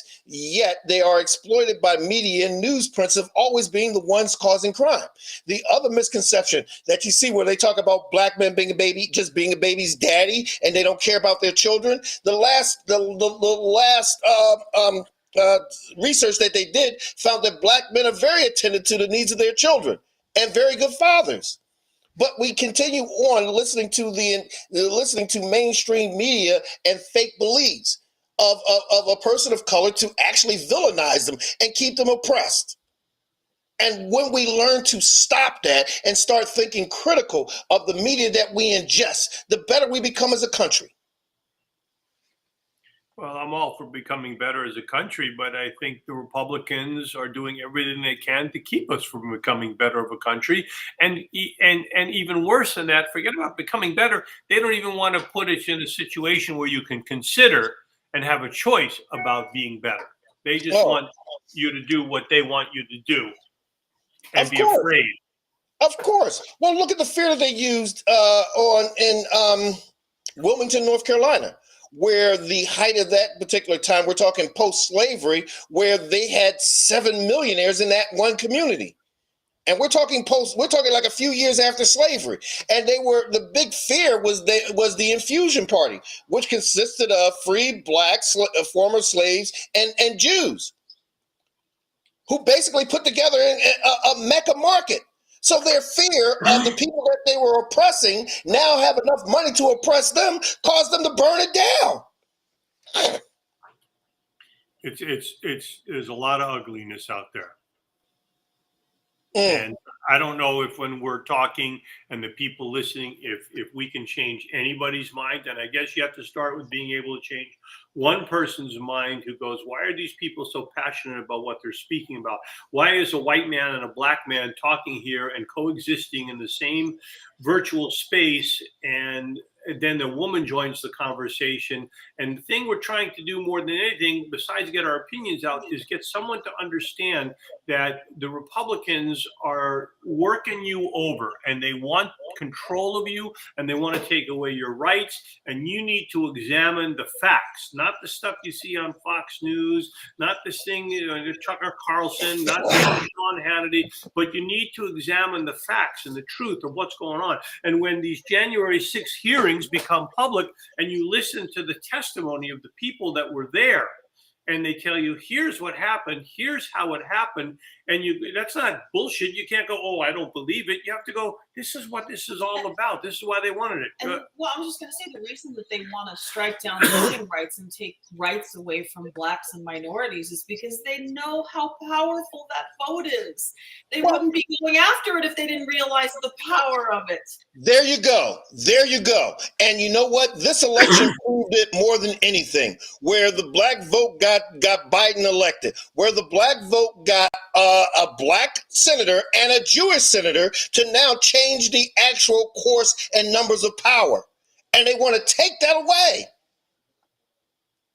they are exploited by media and newsprints of always being the ones causing crime. The other misconception that you see where they talk about Black men being a baby, just being a baby's daddy, and they don't care about their children. The last research that they did found that Black men are very attentive to the needs of their children and very good fathers. But we continue on listening to mainstream media and fake beliefs of a person of color to actually villainize them and keep them oppressed. And when we learn to stop that and start thinking critical of the media that we ingest, the better we become as a country. Well, I'm all for becoming better as a country, but I think the Republicans are doing everything they can to keep us from becoming better of a country. And even worse than that, forget about becoming better. They don't even want to put us in a situation where you can consider and have a choice about being better. They just want you to do what they want you to do and be afraid. Of course. Well, look at the fear that they used in Wilmington, North Carolina, where the height of that particular time, we're talking post-slavery, where they had 7 millionaires in that one community. And we're talking like a few years after slavery. And the big fear was the Infusion Party, which consisted of free Black former slaves and Jews, who basically put together a Mecca market. So their fear of the people that they were oppressing now have enough money to oppress them, caused them to burn it down. There's a lot of ugliness out there. And I don't know if when we're talking and the people listening, if we can change anybody's mind. And I guess you have to start with being able to change one person's mind who goes, why are these people so passionate about what they're speaking about? Why is a white man and a Black man talking here and coexisting in the same virtual space and then the woman joins the conversation. And the thing we're trying to do more than anything, besides get our opinions out, is get someone to understand that the Republicans are working you over and they want control of you and they want to take away your rights. And you need to examine the facts, not the stuff you see on Fox News, not this thing, Tucker Carlson, not Sean Hannity, but you need to examine the facts and the truth of what's going on. And when these January 6th hearings become public and you listen to the testimony of the people that were there, and they tell you, here's what happened, here's how it happened, and that's not bullshit. You can't go, oh, I don't believe it. You have to go, this is what this is all about. This is why they wanted it. And, well, I was just going to say, the reason that they want to strike down voting rights and take rights away from blacks and minorities is because they know how powerful that vote is. They wouldn't be going after it if they didn't realize the power of it. There you go. There you go. And you know what? This election proved it more than anything. Where the black vote got Biden elected, where the black vote got a black senator and a Jewish senator to now change the actual course and numbers of power. And they want to take that away.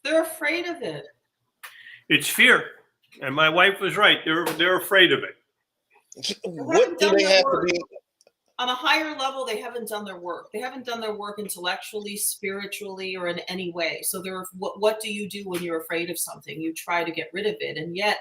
They're afraid of it. It's fear. And my wife was right. They're afraid of it. What do they have to be? On a higher level, they haven't done their work. They haven't done their work intellectually, spiritually, or in any way. So what do you do when you're afraid of something? You try to get rid of it. And yet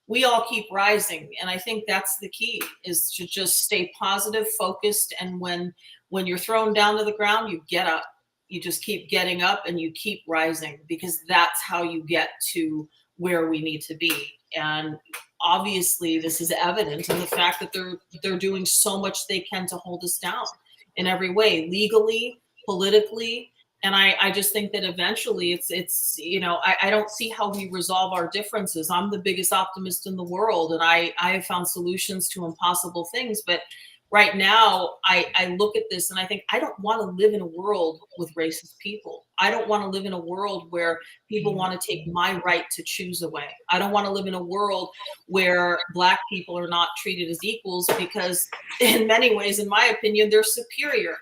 we all keep rising. And I think that's the key, is to just stay positive, focused. And when you're thrown down to the ground, you get up. You just keep getting up and you keep rising, because that's how you get to where we need to be. And obviously this is evident in the fact that they're doing so much they can to hold us down in every way, legally, politically. And I just think that eventually it's I don't see how we resolve our differences. I'm the biggest optimist in the world, and I have found solutions to impossible things. But right now, I look at this and I think, I don't want to live in a world with racist people. I don't want to live in a world where people want to take my right to choose away. I don't want to live in a world where black people are not treated as equals, because in many ways, in my opinion, they're superior.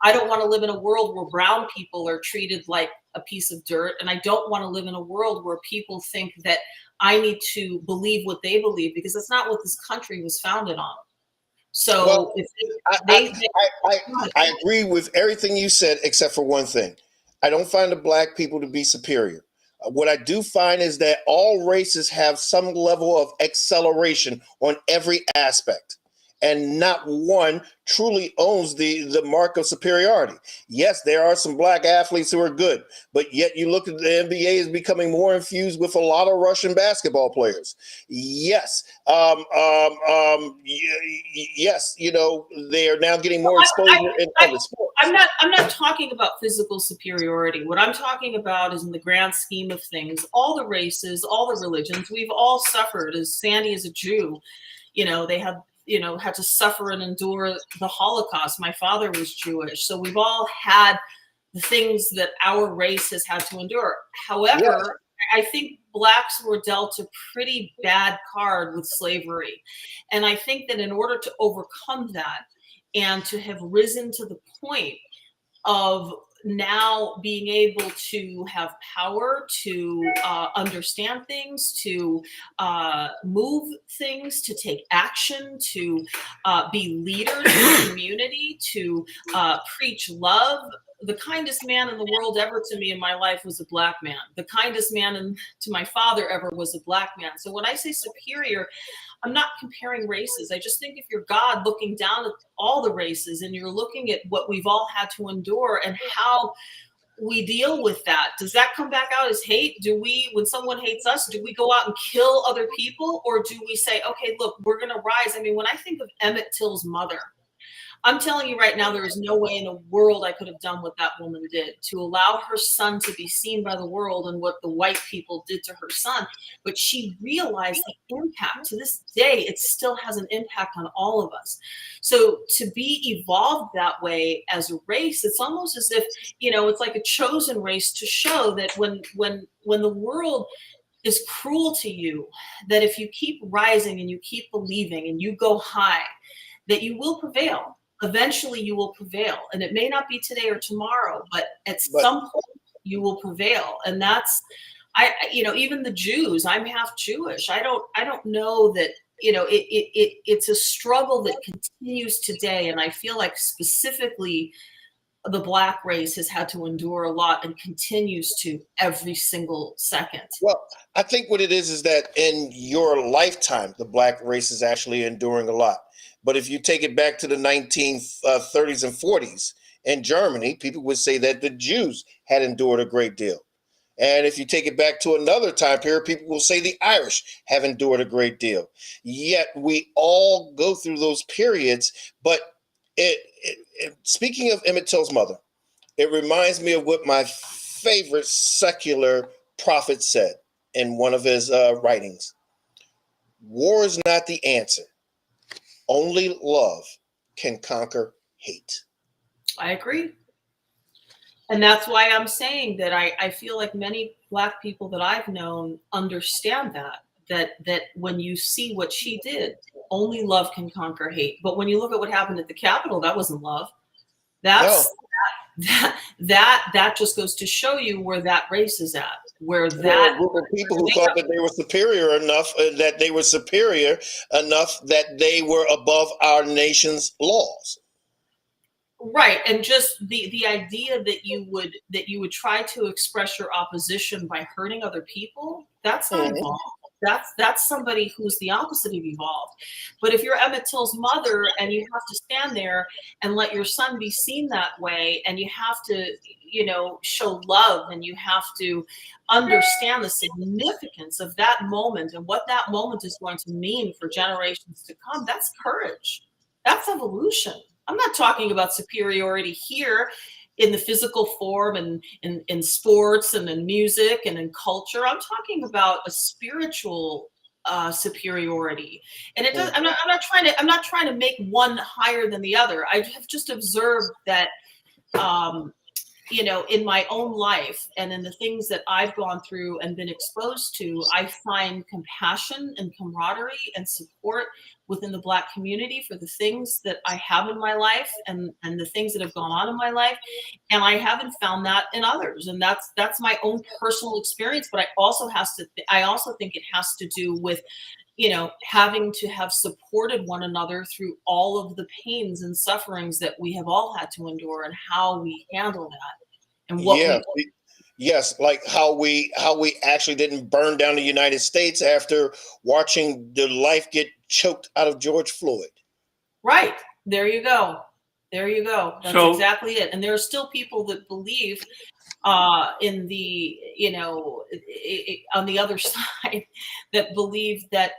I don't want to live in a world where brown people are treated like a piece of dirt. And I don't want to live in a world where people think that I need to believe what they believe, because that's not what this country was founded on. So Well, I agree with everything you said, except for one thing. I don't find the black people to be superior. What I do find is that all races have some level of acceleration on every aspect, and not one truly owns the mark of superiority. Yes, there are some black athletes who are good, but yet you look at the NBA is becoming more infused with a lot of Russian basketball players. Yes, yes, they are now getting more exposure in other sports. I'm not talking about physical superiority. What I'm talking about is, in the grand scheme of things, all the races, all the religions, we've all suffered. As Sandy is a Jew, they have had to suffer and endure the Holocaust. My father was Jewish. So we've all had the things that our race has had to endure. However, yes, I think blacks were dealt a pretty bad card with slavery. And I think that in order to overcome that, and to have risen to the point of now being able to have power to understand things, to move things, to take action, to be leaders in the community, to preach love. The kindest man in the world ever to me in my life was a black man. The kindest man to my father ever was a black man. So when I say superior, I'm not comparing races. I just think if you're God looking down at all the races, and you're looking at what we've all had to endure and how we deal with that, does that come back out as hate? When someone hates us, do we go out and kill other people? Or do we say, okay, look, we're going to rise? I mean, when I think of Emmett Till's mother, I'm telling you right now, there is no way in the world I could have done what that woman did, to allow her son to be seen by the world and what the white people did to her son. But she realized the impact. To this day, it still has an impact on all of us. So to be evolved that way as a race, it's almost as if, it's like a chosen race, to show that when the world is cruel to you, that if you keep rising and you keep believing and you go high, that you will prevail. eventually you will prevail. And it may not be today or tomorrow, but at some point you will prevail. And that's, even the Jews, I'm half Jewish. I don't know that, it's a struggle that continues today. And I feel like specifically the Black race has had to endure a lot and continues to every single second. Well, I think what it is that in your lifetime, the Black race is actually enduring a lot. But if you take it back to the 1930s and 40s in Germany, people would say that the Jews had endured a great deal. And if you take it back to another time period, people will say the Irish have endured a great deal. Yet we all go through those periods. But speaking of Emmett Till's mother, it reminds me of what my favorite secular prophet said in one of his writings. War is not the answer. Only love can conquer hate. I agree. And that's why I'm saying that I feel like many Black people that I've known understand that when you see what she did, only love can conquer hate. But when you look at what happened at the Capitol, that wasn't love. That just goes to show you where that race is at, where that people who thought that they were superior enough, that they were above our nation's laws. Right, and just the idea that you would try to express your opposition by hurting other people, that's not evolved. That's somebody who's the opposite of evolved. But if you're Emmett Till's mother and you have to stand there and let your son be seen that way, and you have to, show love, and you have to understand the significance of that moment and what that moment is going to mean for generations to come, that's courage. That's evolution. I'm not talking about superiority here in the physical form and in sports and in music and in culture. I'm talking about a spiritual superiority. And it does, I'm not trying to make one higher than the other. I have just observed that in my own life and in the things that I've gone through and been exposed to, I find compassion and camaraderie and support within the Black community for the things that I have in my life and the things that have gone on in my life. And I haven't found that in others. And that's my own personal experience. But I also think it has to do with, having to have supported one another through all of the pains and sufferings that we have all had to endure, and how we handle that. And what yes, like how we actually didn't burn down the United States after watching the life get choked out of George Floyd. Right. There you go. That's exactly it. And there are still people that believe in the, on the other side, that believe that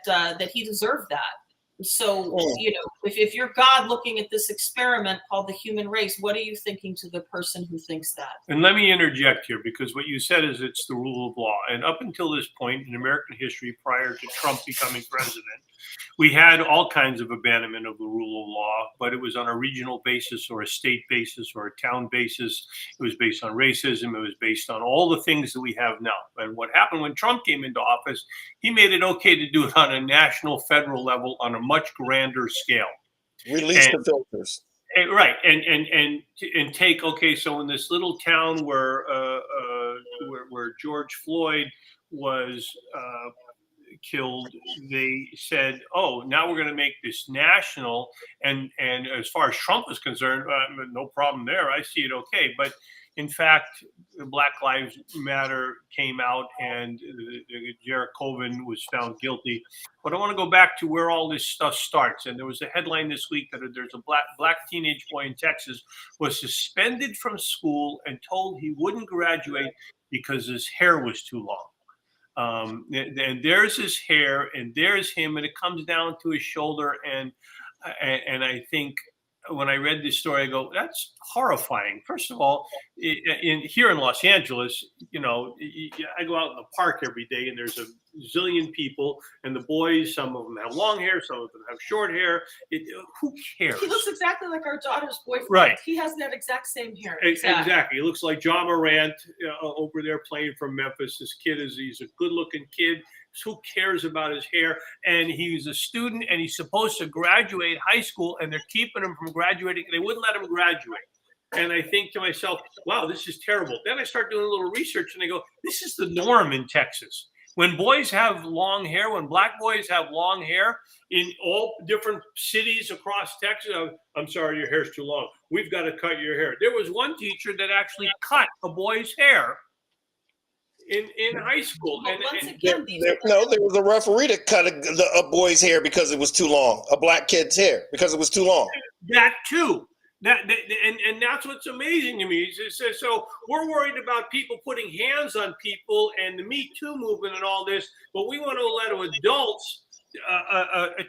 he deserved that. So, if you're God looking at this experiment called the human race, what are you thinking to the person who thinks that? And let me interject here, because what you said is it's the rule of law. And up until this point in American history, prior to Trump becoming president, we had all kinds of abandonment of the rule of law, but it was on a regional basis or a state basis or a town basis. It was based on racism. It was based on all the things that we have now. And what happened when Trump came into office, he made it okay to do it on a national, federal level on a much grander scale. Release the filters. Right. And take, okay, so in this little town where George Floyd was killed, they said, oh, now we're going to make this national. And as far as Trump is concerned, no problem there. I see it okay. But in fact, Black Lives Matter came out, and Jared Coven was found guilty. But I want to go back to where all this stuff starts. And there was a headline this week that there's a black teenage boy in Texas was suspended from school and told he wouldn't graduate because his hair was too long. And there's his hair, and there's him, and it comes down to his shoulder. And I think when I read this story, I go, that's horrifying. First of all, here in Los Angeles, I go out in the park every day, and there's a zillion people, and the boys, some of them have long hair, some of them have short hair. Who cares? He looks exactly like our daughter's boyfriend. Right. He has that exact same hair. Exactly. He looks like John Morant over there playing from Memphis. He's a good-looking kid. who cares about his hair? And he's a student, and he's supposed to graduate high school, and they're keeping him from graduating. They wouldn't let him graduate. And I think to myself, wow, this is terrible. Then I start doing a little research, and I go, this is the norm in Texas. When boys have long hair, when black boys have long hair in all different cities across Texas, I'm sorry, your hair's too long. We've got to cut your hair. There was one teacher that actually cut a boy's hair in high school. But And, once and again, there was a referee that cut a boy's hair because it was too long, a black kid's hair because it was too long. that too. And that's what's amazing to me. So we're worried about people putting hands on people and the Me Too movement and all this, but we want to let adults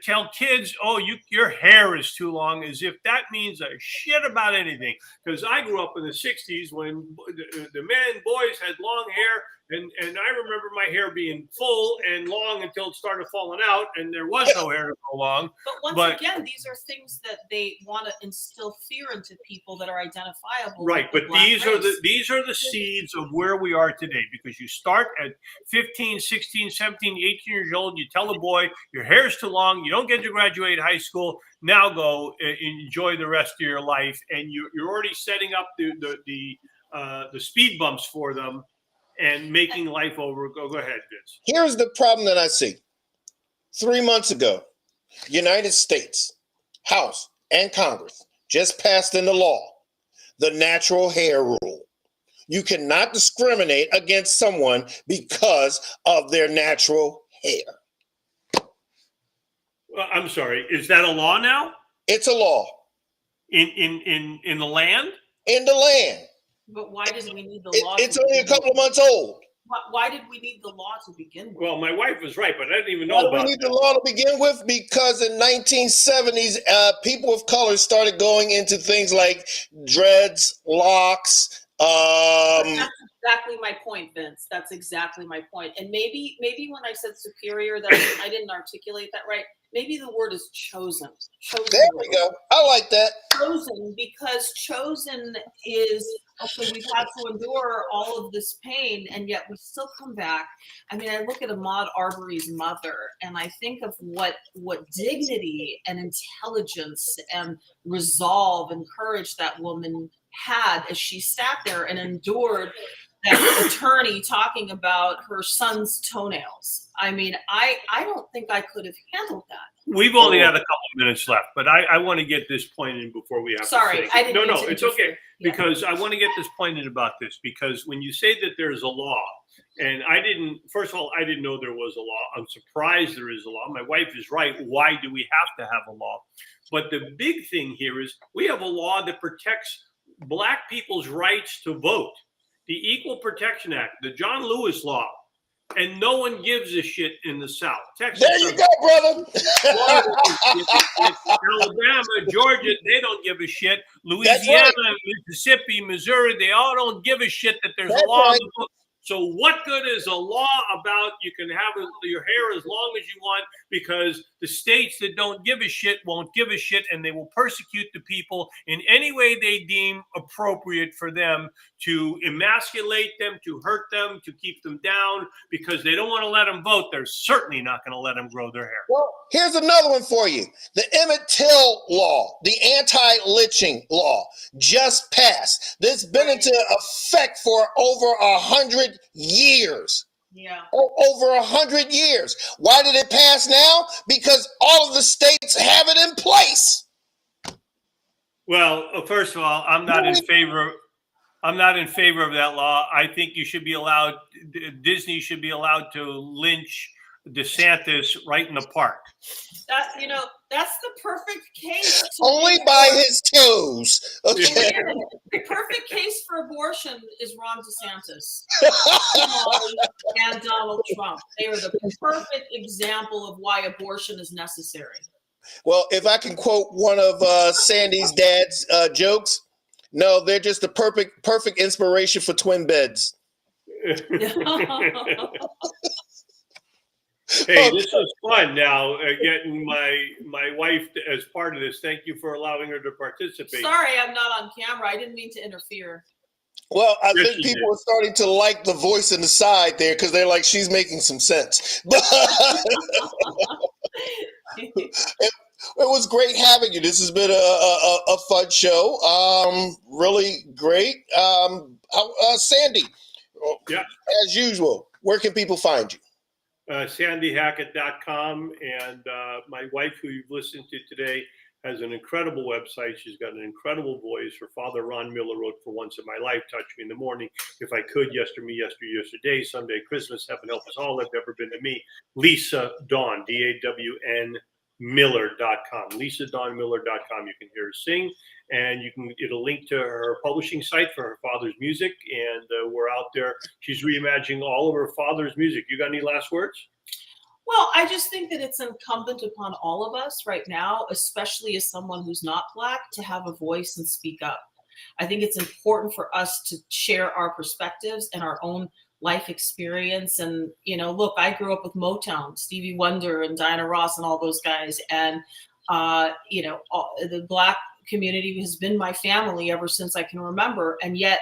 tell kids, oh, your hair is too long, as if that means a shit about anything. Because I grew up in the 60s when the men, boys had long hair, and I remember my hair being full and long until it started falling out, and there was no hair to go long. But once again, these are things that they want to instill fear into people that are identifiable. Right, but these are the seeds of where we are today, because you start at 15, 16, 17, 18 years old, you tell a boy your hair's too long, you don't get to graduate high school, now go enjoy the rest of your life, and you're already setting up the speed bumps for them and making life over. Go ahead, Vince. Here's the problem that I see. 3 months ago, United States House and Congress just passed into law the natural hair rule. You cannot discriminate against someone because of their natural hair. Well, I'm sorry. Is that a law now? It's a law. In the land? In the land. But why did we need the law? It's only a couple of months old. Why did we need the law to begin with? Well, my wife was right, but I didn't even know about it. We need the law to begin with because in 1970s, people of color started going into things like dreads, locks. That's exactly my point, Vince. That's exactly my point. And maybe when I said superior, that I didn't articulate that right. Maybe the word is chosen. There we go. I like that. Chosen, because chosen is, okay, we've had to endure all of this pain, and yet we still come back. I mean, I look at Ahmaud Arbery's mother, and I think of what dignity and intelligence and resolve and courage that woman had as she sat there and endured that attorney talking about her son's toenails. I mean, I don't think I could have handled that. We've only had a couple of minutes left, but I want to get this point in before we have Sorry, to say. I didn't No, mean to it's interfere. okay. Because I want to get this point in about this, because when you say that there's a law, and first of all, I didn't know there was a law. I'm surprised there is a law. My wife is right. Why do we have to have a law? But the big thing here is we have a law that protects Black people's rights to vote. The Equal Protection Act, the John Lewis Law, and no one gives a shit in the South. Texas, There you go, brother. Alabama, Georgia, they don't give a shit. Louisiana, right. Mississippi, Missouri, they all don't give a shit that there's a law. Right. So what good is a law about you can have your hair as long as you want, because the states that don't give a shit won't give a shit, and they will persecute the people in any way they deem appropriate for them, to emasculate them, to hurt them, to keep them down, because they don't want to let them vote. They're certainly not going to let them grow their hair. Well, here's another one for you. The Emmett Till law, the anti-lynching law, just passed. This has been into effect for over 100 years. Yeah. Over 100 years. Why did it pass now? Because all of the states have it in place. Well, first of all, I'm not in favor of that law. I think you should be allowed, Disney should be allowed to lynch DeSantis right in the park. That's the perfect case. Only by his toes. Okay. The perfect case for abortion is Ron DeSantis and Donald Trump. They are the perfect example of why abortion is necessary. Well, if I can quote one of Sandy's dad's jokes, no, they're just the perfect inspiration for twin beds. Hey, this was fun. Now getting my wife as part of this. Thank you for allowing her to participate. Sorry, I'm not on camera. I didn't mean to interfere. Well, I Yes, think she people are starting to like the voice in the side there because they're like, she's making some sense. But it was great having you. This has been a fun show. Really great. Sandy, Yeah. as usual, where can people find you? SandyHackett.com. And my wife, who you've listened to today, has an incredible website. She's got an incredible voice. Her father, Ron Miller, wrote For Once in My Life, Touch Me in the Morning, If I Could, Yesterday, Someday, Christmas, Heaven Help Us All, Have Never Been to Me. Lisa Dawn, DAWN Miller.com. LisaDawnMiller.com. You can hear her sing, and it'll link to her publishing site for her father's music. And we're out there. She's reimagining all of her father's music. You got any last words? Well, I just think that it's incumbent upon all of us right now, especially as someone who's not Black, to have a voice and speak up. I think it's important for us to share our perspectives and our own life experience. And, look, I grew up with Motown, Stevie Wonder and Diana Ross and all those guys. And, the Black community has been my family ever since I can remember. And yet,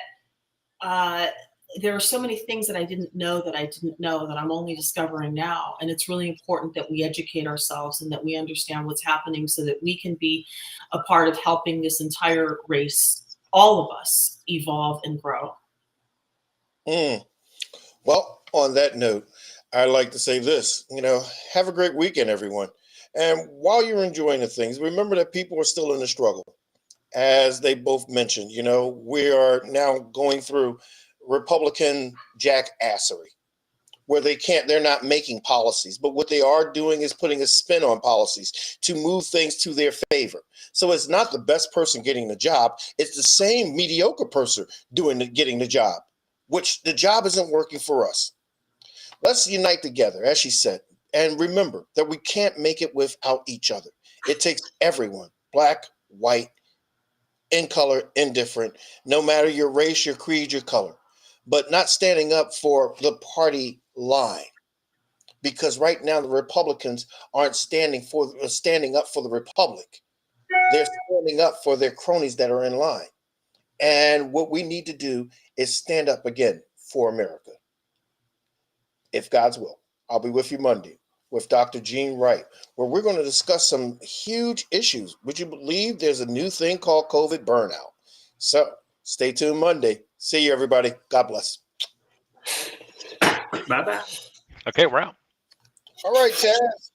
there are so many things that I didn't know that I'm only discovering now. And it's really important that we educate ourselves and that we understand what's happening so that we can be a part of helping this entire race, all of us, evolve and grow. Well, on that note, I'd like to say this, have a great weekend, everyone. And while you're enjoying the things, remember that people are still in the struggle. As they both mentioned, we are now going through Republican jackassery, where they're not making policies, but what they are doing is putting a spin on policies to move things to their favor. So it's not the best person getting the job. It's the same mediocre person getting the job, which the job isn't working for us. Let's unite together, as she said, and remember that we can't make it without each other. It takes everyone, Black, white, in color, indifferent, no matter your race, your creed, your color, but not standing up for the party line. Because right now the Republicans aren't standing up for the Republic. They're standing up for their cronies that are in line. And what we need to do is stand up again for America. If God's will, I'll be with you Monday with Dr. Gene Wright, where we're going to discuss some huge issues. Would you believe there's a new thing called COVID burnout? So stay tuned Monday. See you, everybody. God bless. Bye-bye. Okay, we're out. All right, Chaz.